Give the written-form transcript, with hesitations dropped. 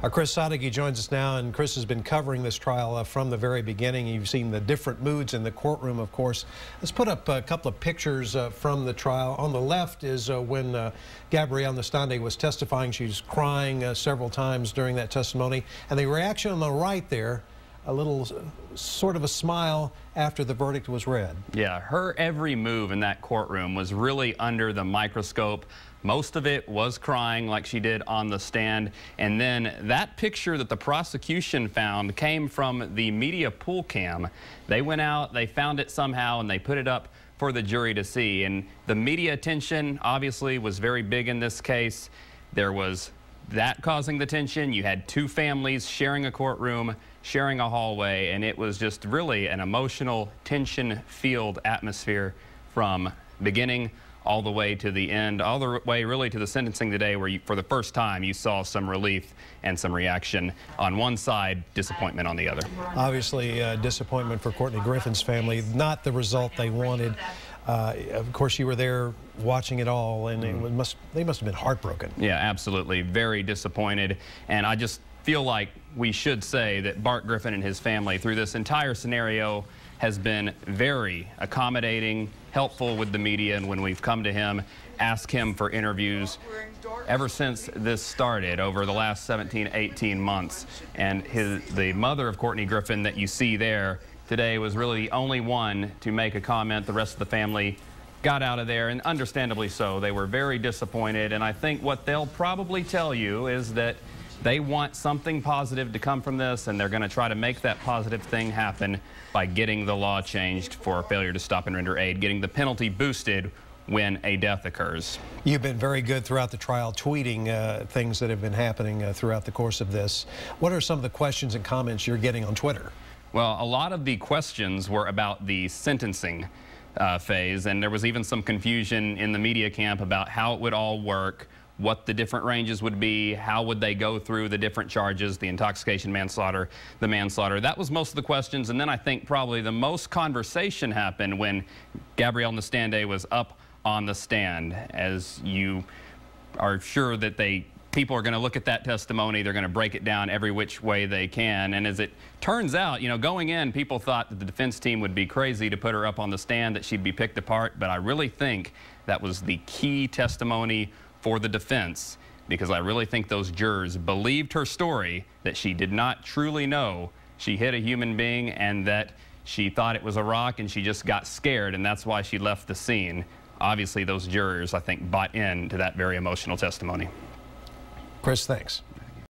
Our Chris Sadeghi joins us now, and Chris has been covering this trial from the very beginning. You've seen the different moods in the courtroom, of course. Let's put up a couple of pictures from the trial. On the left is when Gabrielle Nestande was testifying. She was crying several times during that testimony. And the reaction on the right there, a little sort of a smile after the verdict was read. Yeah, her every move in that courtroom was really under the microscope. Most of it was crying like she did on the stand. And then that picture that the prosecution found came from the media pool cam. They went out, they found it somehow, and they put it up for the jury to see. And the media attention obviously was very big in this case. There was that causing the tension. You had two families sharing a courtroom, sharing a hallway, and it was just really an emotional, tension-filled atmosphere from beginning all the way to the end, all the way really to the sentencing today, where for the first time you saw some relief and some reaction on one side, disappointment on the other. Obviously, disappointment for Courtney Griffin's family, not the result they wanted. Of course, you were there watching it all, and they must have been heartbroken. Yeah, absolutely. Very disappointed. And I just feel like we should say that Bart Griffin and his family, through this entire scenario, has been very accommodating, helpful with the media, and when we've come to him, asked him for interviews ever since this started over the last 17, 18 months. And the mother of Courtney Griffin that you see there today was really the only one to make a comment. The rest of the family got out of there, and understandably so. They were very disappointed, and I think what they'll probably tell you is that they want something positive to come from this, and they're going to try to make that positive thing happen by getting the law changed for failure to stop and render aid, getting the penalty boosted when a death occurs. You've been very good throughout the trial, tweeting things that have been happening throughout the course of this. What are some of the questions and comments you're getting on Twitter? Well, a lot of the questions were about the sentencing phase, and there was even some confusion in the media camp about how it would all work, what the different ranges would be, how would they go through the different charges, the intoxication, manslaughter, the manslaughter. That was most of the questions, and then I think probably the most conversation happened when Gabrielle Nestande was up on the stand. As you are sure that people are going to look at that testimony, they're going to break it down every which way they can. And as it turns out, you know, going in, people thought that the defense team would be crazy to put her up on the stand, that she'd be picked apart. But I really think that was the key testimony for the defense, because I really think those jurors believed her story, that she did not truly know she hit a human being and that she thought it was a rock and she just got scared, and that's why she left the scene. Obviously, those jurors, I think, bought into that very emotional testimony. Chris, thanks.